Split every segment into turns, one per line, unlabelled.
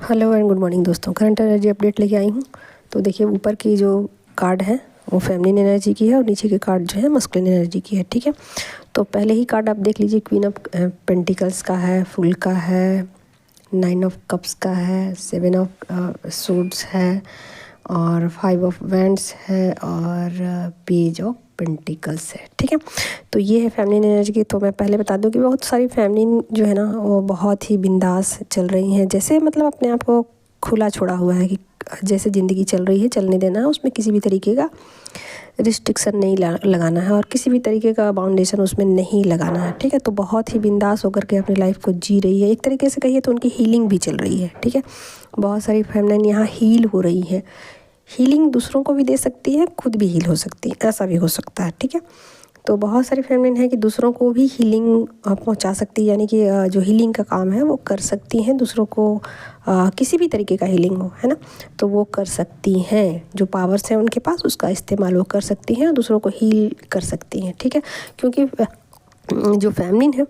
Hello and good morning दोस्तों। Current energy update लेके आई हूँ। तो देखिए, ऊपर की जो कार्ड है वो फेमिनिन एनर्जी की है और नीचे के कार्ड जो है मस्कुलिन एनर्जी की है। ठीक है, तो पहले ही कार्ड आप देख लीजिए। क्वीन ऑफ पेंटिकल्स का है, फुल का है, 9 ऑफ कप्स का है, 7 ऑफ सूट्स है और 5 ऑफ वैंड्स है और पेज ऑफ पेंटिकल्स है। ठीक है, तो ये है फेमिनिन एनर्जी की। तो मैं पहले बता दूं कि बहुत सारी फेमिनिन जो है ना वो बहुत ही बिंदास चल रही हैं। जैसे मतलब अपने आप को खुला छोड़ा हुआ है कि जैसे ज़िंदगी चल रही है चलने देना है, उसमें किसी भी तरीके का रिस्ट्रिक्शन नहीं लगाना है और किसी भी तरीके का बाउंडेशन उसमें नहीं लगाना है। ठीक है, तो बहुत ही बिंदास होकर के अपनी लाइफ को जी रही है। एक तरीके से कहिए तो उनकी हीलिंग भी चल रही है। ठीक है, बहुत सारी फेमिनिन यहाँ हील हो रही है। हीलिंग दूसरों को भी दे सकती है, खुद भी हील हो सकती है, ऐसा भी हो सकता है। ठीक है, तो बहुत सारी फेमिनिन है कि दूसरों को भी हीलिंग पहुंचा सकती है, यानी कि जो हीलिंग का काम है वो कर सकती हैं। दूसरों को किसी भी तरीके का हीलिंग हो, है ना, तो वो कर सकती हैं। जो पावर्स हैं उनके पास उसका इस्तेमाल वो कर सकती हैं और दूसरों को हील कर सकती हैं। ठीक है, क्योंकि जो फेमिनिन है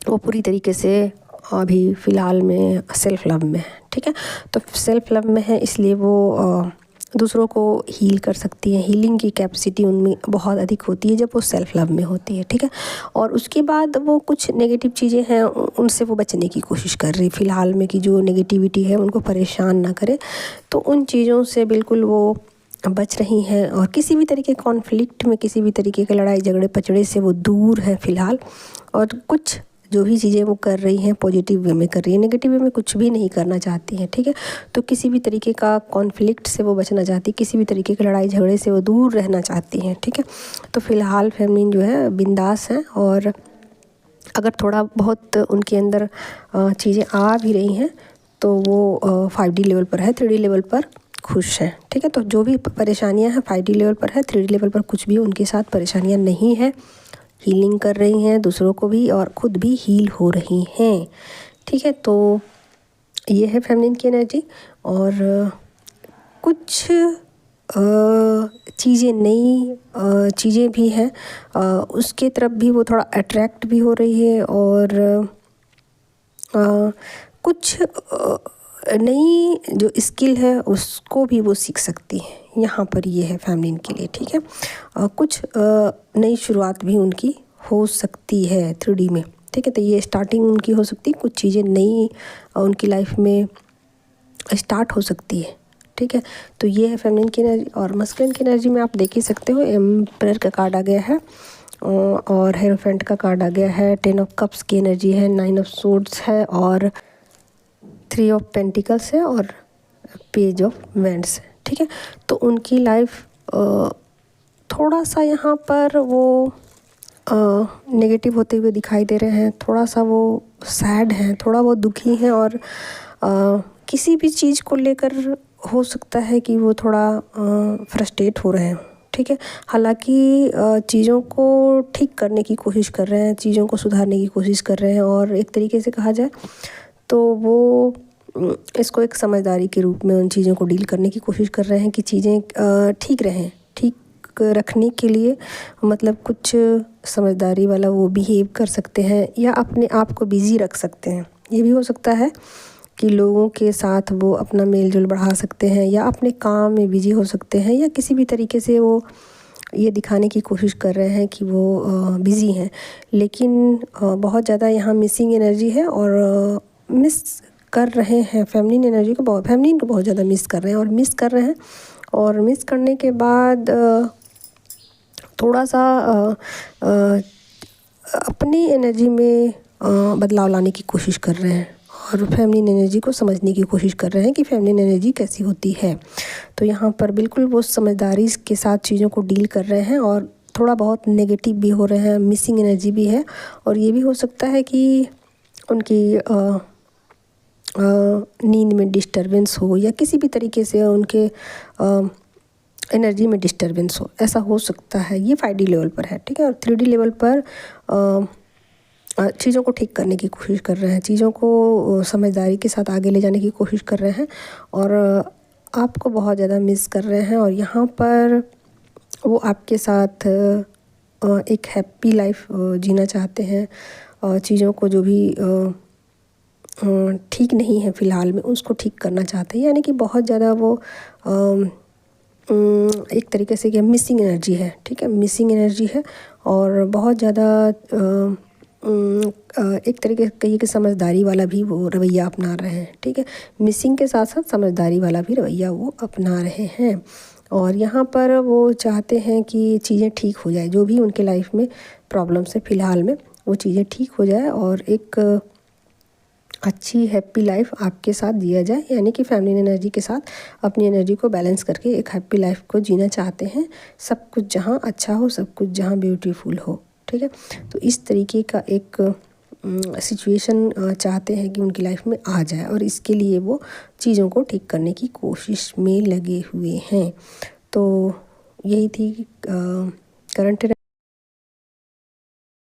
वो पूरी तरीके से अभी फ़िलहाल में सेल्फ लव में है। ठीक है, तो सेल्फ लव में है इसलिए वो दूसरों को हील कर सकती हैं। हीलिंग की कैपेसिटी उनमें बहुत अधिक होती है जब वो सेल्फ लव में होती है। ठीक है, और उसके बाद वो कुछ नेगेटिव चीज़ें हैं उनसे वो बचने की कोशिश कर रही फ़िलहाल में, कि जो नेगेटिविटी है उनको परेशान ना करे, तो उन चीज़ों से बिल्कुल वो बच रही हैं और किसी भी तरीके कॉन्फ्लिक्ट में, किसी भी तरीके के लड़ाई झगड़े पचड़े से वो दूर है फ़िलहाल। और कुछ जो भी चीज़ें वो कर रही हैं पॉजिटिव वे में कर रही हैं, नेगेटिव वे में कुछ भी नहीं करना चाहती हैं। ठीक है, तो किसी भी तरीके का कॉन्फ्लिक्ट से वो बचना चाहती, किसी भी तरीके के लड़ाई झगड़े से वो दूर रहना चाहती हैं। ठीक है, तो फ़िलहाल फेमिनिन जो है बिंदास है और अगर थोड़ा बहुत उनके अंदर चीज़ें आ भी रही हैं तो वो 5D लेवल पर है, 3D लेवल पर खुश हैं। ठीक है, तो जो भी परेशानियां हैं 5D लेवल पर है, 3D लेवल पर कुछ भी उनके साथ परेशानियां नहीं है। हीलिंग कर रही हैं दूसरों को भी और ख़ुद भी हील हो रही हैं। ठीक है, तो ये है फेमिनिन की एनर्जी। और कुछ चीज़ें नई चीज़ें भी हैं, उसके तरफ भी वो थोड़ा अट्रैक्ट भी हो रही है और कुछ नई जो स्किल है उसको भी वो सीख सकती है। यहाँ पर ये है फेमिनिन के लिए। ठीक है, कुछ नई शुरुआत भी उनकी हो सकती है 3D में। ठीक है, तो ये स्टार्टिंग उनकी हो सकती है, कुछ चीज़ें नई उनकी लाइफ में स्टार्ट हो सकती है। ठीक है, तो ये है फेमिनिन की एनर्जी। और मस्कुलिन की एनर्जी में आप देख ही सकते हो, एम्परर का कार्ड आ गया है और हेरोफेंट का कार्ड आ गया है, 10 ऑफ कप्स की एनर्जी है, 9 ऑफ सोर्ड्स है और 3 ऑफ पेंटिकल्स है और पेज ऑफ वैंड्स है। ठीक है, तो उनकी लाइफ थोड़ा सा यहाँ पर वो नेगेटिव होते हुए दिखाई दे रहे हैं, थोड़ा सा वो सैड हैं, थोड़ा वो दुखी हैं और किसी भी चीज़ को लेकर हो सकता है कि वो थोड़ा फ्रस्ट्रेट हो रहे हैं। ठीक है, हालांकि चीज़ों को ठीक करने की कोशिश कर रहे हैं, चीज़ों को सुधारने की कोशिश कर रहे हैं और एक तरीके से कहा जाए तो वो इसको एक समझदारी के रूप में उन चीज़ों को डील करने की कोशिश कर रहे हैं कि चीज़ें ठीक रहें। ठीक रखने के लिए मतलब कुछ समझदारी वाला वो बिहेव कर सकते हैं या अपने आप को बिज़ी रख सकते हैं। ये भी हो सकता है कि लोगों के साथ वो अपना मेल जोल बढ़ा सकते हैं या अपने काम में बिज़ी हो सकते हैं या किसी भी तरीके से वो ये दिखाने की कोशिश कर रहे हैं कि वो बिज़ी हैं। लेकिन बहुत ज़्यादा यहाँ मिसिंग एनर्जी है और मिस कर रहे हैं फेमिनिन एनर्जी को, फेमिनिन को बहुत ज़्यादा मिस कर रहे हैं और मिस कर रहे हैं। और मिस करने के बाद थोड़ा सा अपनी एनर्जी में बदलाव लाने की कोशिश कर रहे हैं और फेमिनिन एनर्जी को समझने की कोशिश कर रहे हैं कि फेमिनिन एनर्जी कैसी होती है। तो यहाँ पर बिल्कुल वो समझदारी के साथ चीज़ों को डील कर रहे हैं और थोड़ा बहुत नेगेटिव भी हो रहे हैं, मिसिंग एनर्जी भी है। और ये भी हो सकता है कि उनकी नींद में डिस्टर्बेंस हो या किसी भी तरीके से उनके एनर्जी में डिस्टर्बेंस हो, ऐसा हो सकता है। ये 5D लेवल पर है। ठीक है, और 3D लेवल पर चीज़ों को ठीक करने की कोशिश कर रहे हैं, चीज़ों को समझदारी के साथ आगे ले जाने की कोशिश कर रहे हैं और आपको बहुत ज़्यादा मिस कर रहे हैं। और यहाँ पर वो आपके साथ एक हैप्पी लाइफ जीना चाहते हैं। चीज़ों को जो भी ठीक नहीं है फ़िलहाल में, उसको ठीक करना चाहते हैं। यानी कि बहुत ज़्यादा वो एक तरीके से कि मिसिंग एनर्जी है, ठीक है, मिसिंग एनर्जी है और बहुत ज़्यादा एक तरीके से कहिए कि समझदारी वाला भी वो रवैया अपना रहे हैं, ठीक है। मिसिंग के साथ साथ समझदारी वाला भी रवैया वो अपना रहे हैं और यहाँ पर वो चाहते हैं कि चीज़ें ठीक हो जाए, जो भी उनके लाइफ में प्रॉब्लम्स है फ़िलहाल में वो चीज़ें ठीक हो जाए और एक अच्छी हैप्पी लाइफ आपके साथ जिया जाए। यानी कि फैमिली एनर्जी के साथ अपनी एनर्जी को बैलेंस करके एक हैप्पी लाइफ को जीना चाहते हैं। सब कुछ जहाँ अच्छा हो, सब कुछ जहाँ ब्यूटीफुल हो, ठीक है। तो इस तरीके का एक सिचुएशन चाहते हैं कि उनकी लाइफ में आ जाए और इसके लिए वो चीज़ों को ठीक करने की कोशिश में लगे हुए हैं। तो यही थी करंट